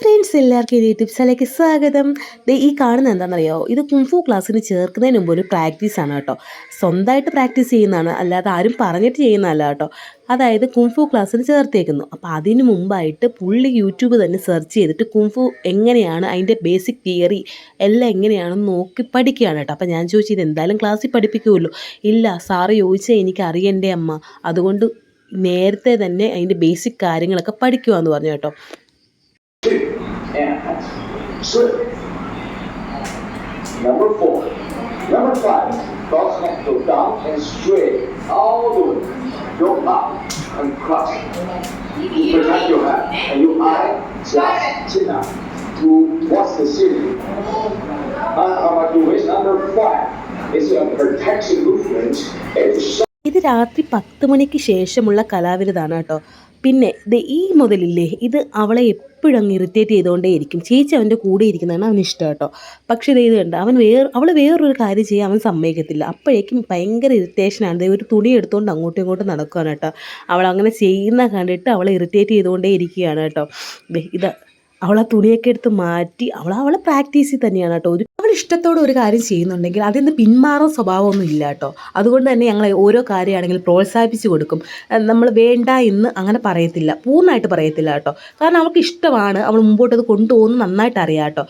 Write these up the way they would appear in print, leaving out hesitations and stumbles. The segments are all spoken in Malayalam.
ഫ്രണ്ട്സ്, എല്ലാവർക്കും യൂട്യൂബ് ചാനലിലേക്ക് സ്വാഗതം. ഈ കാണുന്നത് എന്താണെന്നറിയോ, ഇത് കുംഫു ക്ലാസ്സിന് ചേർക്കുന്നതിന് മുമ്പ് ഒരു പ്രാക്ടീസാണ് കേട്ടോ. സ്വന്തമായിട്ട് പ്രാക്ടീസ് ചെയ്യുന്നതാണ്, അല്ലാതെ ആരും പറഞ്ഞിട്ട് ചെയ്യുന്നതല്ല കേട്ടോ. അതായത് കുംഫു ക്ലാസ്സിന് ചേർത്തേക്കുന്നു. അപ്പോൾ അതിന് മുമ്പായിട്ട് പുള്ളി യൂട്യൂബ് തന്നെ സെർച്ച് ചെയ്തിട്ട് കുംഫു എങ്ങനെയാണ് അതിൻ്റെ ബേസിക് തിയറി എല്ലാം എങ്ങനെയാണെന്ന് നോക്കി പഠിക്കുകയാണ് കേട്ടോ. അപ്പോൾ ഞാൻ ചോദിച്ചു, ഇത് എന്തായാലും ക്ലാസ്സിൽ പഠിപ്പിക്കുമല്ലോ? ഇല്ല സാറ് ചോദിച്ചാൽ എനിക്ക് അറിയണ്ടേ അമ്മ, അതുകൊണ്ട് നേരത്തെ തന്നെ അതിൻ്റെ ബേസിക് കാര്യങ്ങളൊക്കെ പഠിക്കുവാന്ന് പറഞ്ഞു കേട്ടോ. And slip. Number 4. Number 5. Cross neck, go down and straight all the way. Go up and cross. You protect your head and your eye just chin up to watch the ceiling. And you raise number 5. It's a protection movement. ഇത് രാത്രി 10 മണിക്ക് ശേഷമുള്ള കലാവിരുതാണ് കേട്ടോ. പിന്നെ ഈ മുതലില്ലേ, ഇത് അവളെ എപ്പോഴും അങ്ങ് ഇറിറ്റേറ്റ് ചെയ്തുകൊണ്ടേയിരിക്കും. ചേച്ചി അവൻ്റെ കൂടെ ഇരിക്കുന്നതാണ് അവന് ഇഷ്ടം കേട്ടോ. പക്ഷേ ഇത് കണ്ട് അവൾ വേറൊരു കാര്യം ചെയ്യാൻ അവൻ സമ്മതിക്കത്തില്ല. അപ്പോഴേക്കും ഭയങ്കര ഇറിറ്റേഷനാണ്. ഒരു തുണി എടുത്തുകൊണ്ട് അങ്ങോട്ടും ഇങ്ങോട്ടും നടക്കുകയാണ് കേട്ടോ. അവൾ അങ്ങനെ ചെയ്യുന്ന കണ്ടിട്ട് അവളെ ഇറിറ്റേറ്റ് ചെയ്തുകൊണ്ടേ ഇരിക്കുകയാണ് കേട്ടോ. ഇത് അവൾ ആ തുണിയൊക്കെ എടുത്ത് മാറ്റി അവളെ പ്രാക്ടീസിൽ തന്നെയാണ് കേട്ടോ. അവൾ ഇഷ്ടത്തോടെ ഒരു കാര്യം ചെയ്യുന്നുണ്ടെങ്കിൽ അതിൽ നിന്ന് പിന്മാറുന്ന സ്വഭാവമൊന്നും ഇല്ല കേട്ടോ. അതുകൊണ്ട് തന്നെ ഞങ്ങൾ ഓരോ കാര്യമാണെങ്കിലും പ്രോത്സാഹിപ്പിച്ച് കൊടുക്കും. നമ്മൾ വേണ്ട എന്ന് അങ്ങനെ പറയത്തില്ല, പൂർണ്ണമായിട്ട് പറയത്തില്ല കേട്ടോ. കാരണം അവൾക്ക് ഇഷ്ടമാണ്, അവൾ മുമ്പോട്ട് അത് കൊണ്ടുപോകുന്നു നന്നായിട്ട് അറിയാം കേട്ടോ.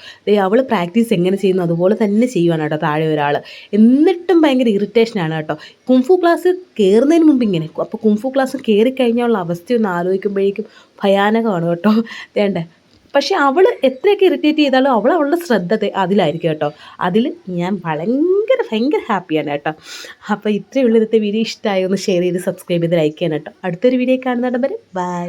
അവൾ പ്രാക്ടീസ് എങ്ങനെ ചെയ്യുന്നു അതുപോലെ തന്നെ ചെയ്യുവാണ് കേട്ടോ താഴെ ഒരാൾ. എന്നിട്ടും ഭയങ്കര ഇറിറ്റേഷനാണ് കേട്ടോ. കുംഫു ക്ലാസ് കയറുന്നതിന് മുമ്പ് ഇങ്ങനെ, അപ്പോൾ കുംഫു ക്ലാസ് കയറിക്കഴിഞ്ഞുള്ള അവസ്ഥയൊന്ന് ആലോചിക്കുമ്പോഴേക്കും ഭയാനകമാണ് കേട്ടോ. വേണ്ടേ, പക്ഷേ അവൾ എത്രയൊക്കെ ഇറിറ്റേറ്റ് ചെയ്താലും അവളുടെ ശ്രദ്ധ അതിലായിരിക്കും കേട്ടോ. അതിൽ ഞാൻ ഭയങ്കര ഹാപ്പിയാണ് കേട്ടോ. അപ്പോൾ ഇത്രയുള്ള ഇന്നത്തെ വീഡിയോ ഇഷ്ടമായി ഒന്ന് ഷെയർ ചെയ്ത് സബ്സ്ക്രൈബ് ചെയ്ത് ലൈക്ക് ചെയ്യണം കേട്ടോ. അടുത്തൊരു വീഡിയോ കാണുന്നിടം വരെ ബൈ.